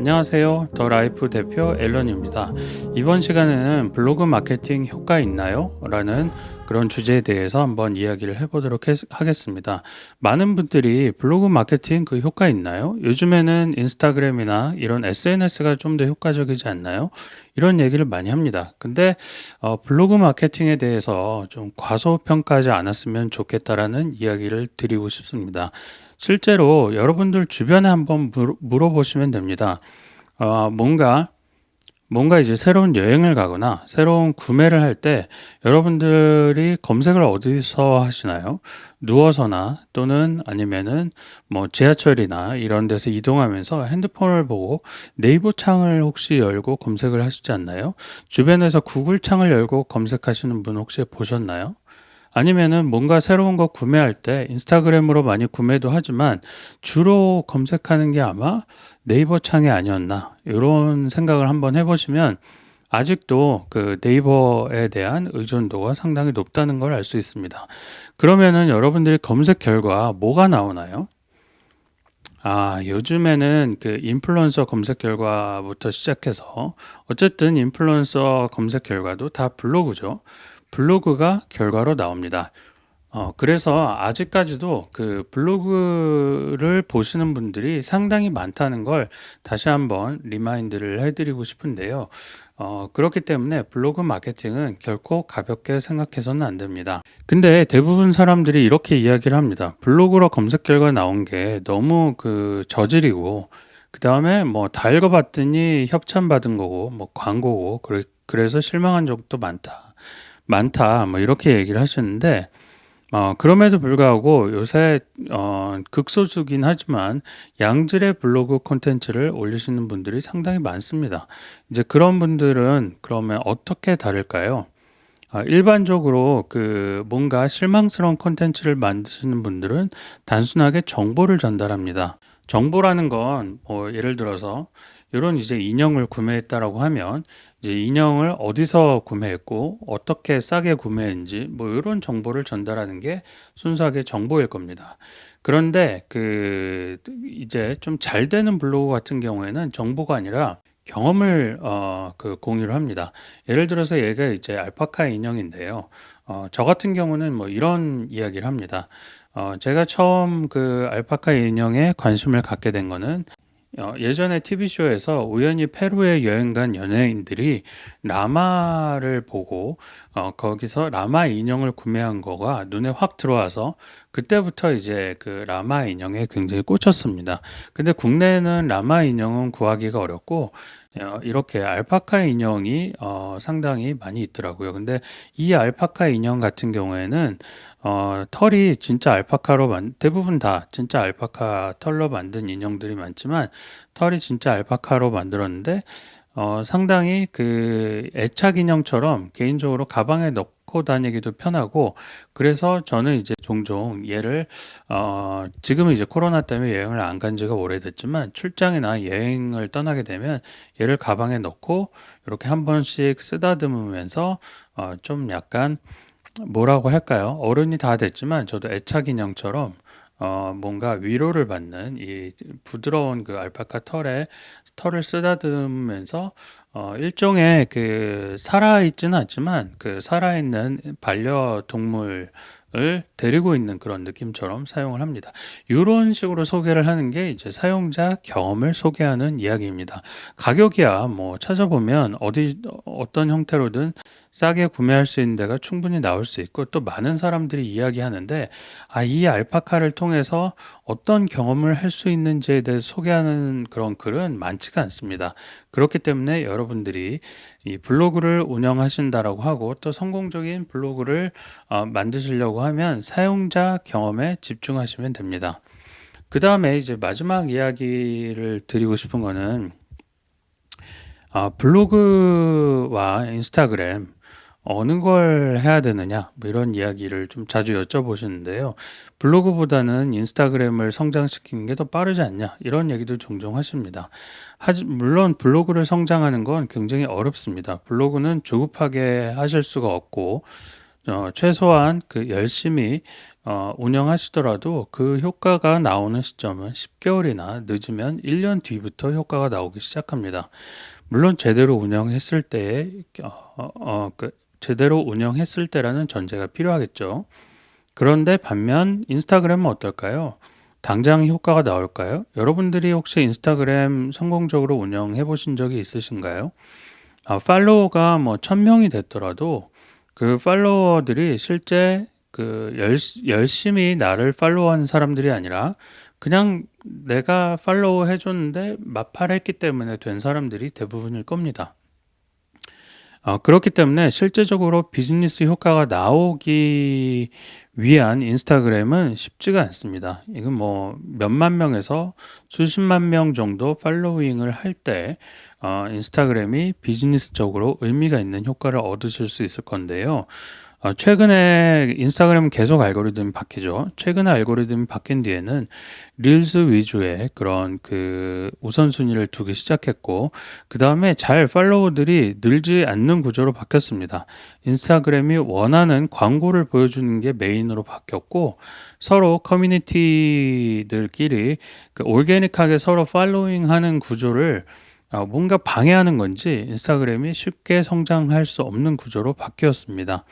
안녕하세요. 더 라이프 대표 앨런입니다. 이번 시간에는 블로그 마케팅 효과 있나요? 라는 그런 주제에 대해서 한번 이야기를 해보도록 하겠습니다. 많은 분들이 블로그 마케팅 그 효과 있나요? 요즘에는 인스타그램이나 이런 SNS가 좀 더 효과적이지 않나요? 이런 얘기를 많이 합니다. 근데 블로그 마케팅에 대해서 좀 과소평가하지 않았으면 좋겠다라는 이야기를 드리고 싶습니다. 실제로 여러분들 주변에 한번 물어보시면 됩니다. 뭔가 이제 새로운 여행을 가거나 새로운 구매를 할 때 여러분들이 검색을 어디서 하시나요? 누워서나 또는 아니면은 뭐 지하철이나 이런 데서 이동하면서 핸드폰을 보고 네이버 창을 혹시 열고 검색을 하시지 않나요? 주변에서 구글 창을 열고 검색하시는 분 혹시 보셨나요? 아니면은 뭔가 새로운 거 구매할 때 인스타그램으로 많이 구매도 하지만 주로 검색하는 게 아마 네이버 창이 아니었나 이런 생각을 한번 해보시면 아직도 그 네이버에 대한 의존도가 상당히 높다는 걸 알 수 있습니다. 그러면은 여러분들이 검색 결과 뭐가 나오나요? 요즘에는 그 인플루언서 검색 결과부터 시작해서 어쨌든 인플루언서 검색 결과도 다 블로그죠. 블로그가 결과로 나옵니다. 그래서 아직까지도 그 블로그를 보시는 분들이 상당히 많다는 걸 다시 한번 리마인드를 해드리고 싶은데요. 그렇기 때문에 블로그 마케팅은 결코 가볍게 생각해서는 안 됩니다. 근데 대부분 사람들이 이렇게 이야기를 합니다. 블로그로 검색 결과 나온 게 너무 그 저질이고, 그 다음에 뭐 다 읽어봤더니 협찬받은 거고, 뭐 광고고, 그래서 실망한 적도 많다, 뭐 이렇게 얘기를 하시는데, 그럼에도 불구하고 요새 극소수긴 하지만 양질의 블로그 콘텐츠를 올리시는 분들이 상당히 많습니다. 이제 그런 분들은 그러면 어떻게 다를까요? 일반적으로 그 뭔가 실망스러운 콘텐츠를 만드시는 분들은 단순하게 정보를 전달합니다. 정보라는 건 뭐 예를 들어서 이런 이제 인형을 구매했다라고 하면 이제 인형을 어디서 구매했고 어떻게 싸게 구매했는지 뭐 이런 정보를 전달하는 게 순수하게 정보일 겁니다. 그런데 그 이제 좀 잘 되는 블로그 같은 경우에는 정보가 아니라 경험을 그 공유를 합니다. 예를 들어서 얘가 이제 알파카 인형인데요. 저 같은 경우는 뭐 이런 이야기를 합니다. 제가 처음 그 알파카 인형에 관심을 갖게 된 거는 예전에 TV쇼에서 우연히 페루에 여행 간 연예인들이 라마를 보고 거기서 라마 인형을 구매한 거가 눈에 확 들어와서 그때부터 이제 그 라마 인형에 굉장히 꽂혔습니다. 근데 국내에는 라마 인형은 구하기가 어렵고 이렇게 알파카 인형이 상당히 많이 있더라고요. 근데 이 알파카 인형 같은 경우에는 털이 진짜 대부분 다 진짜 알파카 털로 만든 인형들이 많지만 털이 진짜 알파카로 만들었는데 상당히 그 애착 인형처럼 개인적으로 가방에 넣고 다니기도 편하고 그래서 저는 이제 종종 얘를 지금은 이제 코로나 때문에 여행을 안 간 지가 오래됐지만 출장이나 여행을 떠나게 되면 얘를 가방에 넣고 이렇게 한 번씩 쓰다듬으면서 좀 약간 뭐라고 할까요? 어른이 다 됐지만 저도 애착 인형처럼 뭔가 위로를 받는 이 부드러운 그 알파카 털을 쓰다듬으면서 일종의 그 살아있지는 않지만 그 살아있는 반려동물을 데리고 있는 그런 느낌처럼 사용을 합니다. 이런 식으로 소개를 하는 게 이제 사용자 경험을 소개하는 이야기입니다. 가격이야 뭐 찾아보면 어떤 형태로든 싸게 구매할 수 있는 데가 충분히 나올 수 있고 또 많은 사람들이 이야기하는데 이 알파카를 통해서 어떤 경험을 할 수 있는지에 대해 소개하는 그런 글은 많지가 않습니다. 그렇기 때문에 여러분들이 이 블로그를 운영하신다라고 하고 또 성공적인 블로그를 만드시려고 하면 사용자 경험에 집중하시면 됩니다. 그 다음에 이제 마지막 이야기를 드리고 싶은 거는 블로그와 인스타그램 어느 걸 해야 되느냐 뭐 이런 이야기를 좀 자주 여쭤보시는데요. 블로그보다는 인스타그램을 성장시키는 게 더 빠르지 않냐 이런 얘기도 종종 하십니다. 물론 블로그를 성장하는 건 굉장히 어렵습니다. 블로그는 조급하게 하실 수가 없고 최소한 그 열심히 운영하시더라도 그 효과가 나오는 시점은 10개월이나 늦으면 1년 뒤부터 효과가 나오기 시작합니다. 물론 제대로 운영했을 때에 제대로 운영했을 때라는 전제가 필요하겠죠. 그런데 반면 인스타그램은 어떨까요? 당장 효과가 나올까요? 여러분들이 혹시 인스타그램 성공적으로 운영해 보신 적이 있으신가요? 팔로워가 뭐 1000명이 됐더라도 그 팔로워들이 실제 그 열심히 나를 팔로우하는 사람들이 아니라 그냥 내가 팔로우 해줬는데 마팔했기 때문에 된 사람들이 대부분일 겁니다. 그렇기 때문에 실제적으로 비즈니스 효과가 나오기 위한 인스타그램은 쉽지가 않습니다. 이건 뭐 몇만 명에서 수십만 명 정도 팔로잉을 할 때 인스타그램이 비즈니스적으로 의미가 있는 효과를 얻으실 수 있을 건데요. 최근에 인스타그램은 계속 알고리즘이 바뀌죠. 최근에 알고리즘이 바뀐 뒤에는 릴스 위주의 그런 그 우선순위를 두기 시작했고, 그 다음에 잘 팔로워들이 늘지 않는 구조로 바뀌었습니다. 인스타그램이 원하는 광고를 보여주는 게 메인으로 바뀌었고, 서로 커뮤니티들끼리 그 올게닉하게 서로 팔로잉 하는 구조를 뭔가 방해하는 건지 인스타그램이 쉽게 성장할 수 없는 구조로 바뀌었습니다.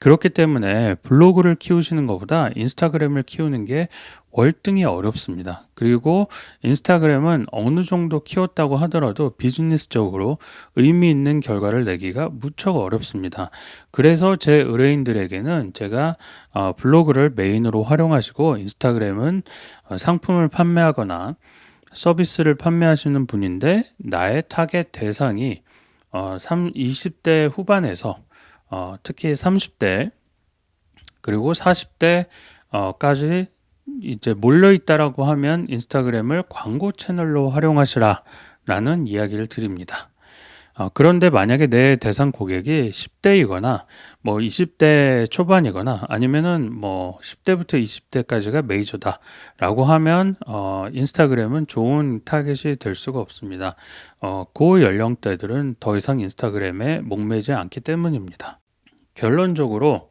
그렇기 때문에 블로그를 키우시는 것보다 인스타그램을 키우는 게 월등히 어렵습니다. 그리고 인스타그램은 어느 정도 키웠다고 하더라도 비즈니스적으로 의미 있는 결과를 내기가 무척 어렵습니다. 그래서 제 의뢰인들에게는 제가 블로그를 메인으로 활용하시고 인스타그램은 상품을 판매하거나 서비스를 판매하시는 분인데 나의 타겟 대상이 20대 후반에서 특히 30대 그리고 40대 까지 이제 몰려 있다라고 하면 인스타그램을 광고 채널로 활용하시라라는 이야기를 드립니다. 그런데 만약에 내 대상 고객이 10대이거나 뭐 20대 초반이거나 아니면은 뭐 10대부터 20대까지가 메이저다라고 하면 인스타그램은 좋은 타겟이 될 수가 없습니다. 그 연령대들은 더 이상 인스타그램에 목매지 않기 때문입니다. 결론적으로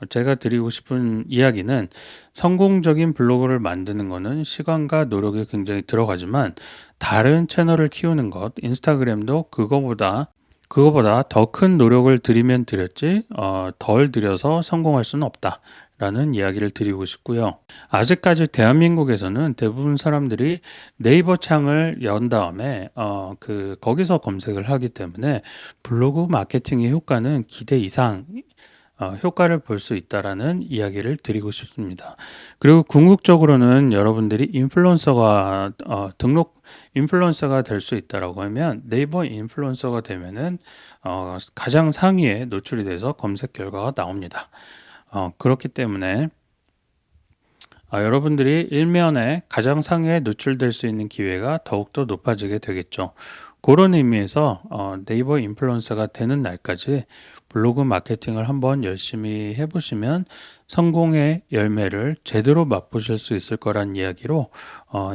제가 드리고 싶은 이야기는 성공적인 블로그를 만드는 것은 시간과 노력이 굉장히 들어가지만 다른 채널을 키우는 것, 인스타그램도 그거보다 더 큰 노력을 들이면 들였지 덜 들여서 성공할 수는 없다. 라는 이야기를 드리고 싶고요. 아직까지 대한민국에서는 대부분 사람들이 네이버 창을 연 다음에 거기서 검색을 하기 때문에 블로그 마케팅의 효과는 기대 이상 효과를 볼 수 있다라는 이야기를 드리고 싶습니다. 그리고 궁극적으로는 여러분들이 인플루언서가 등록 인플루언서가 될 수 있다라고 하면 네이버 인플루언서가 되면은 가장 상위에 노출이 돼서 검색 결과가 나옵니다. 그렇기 때문에 여러분들이 일면에 가장 상위에 노출될 수 있는 기회가 더욱더 높아지게 되겠죠. 그런 의미에서 네이버 인플루언서가 되는 날까지 블로그 마케팅을 한번 열심히 해보시면 성공의 열매를 제대로 맛보실 수 있을 거란 이야기로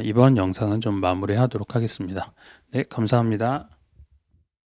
이번 영상은 좀 마무리하도록 하겠습니다. 네, 감사합니다.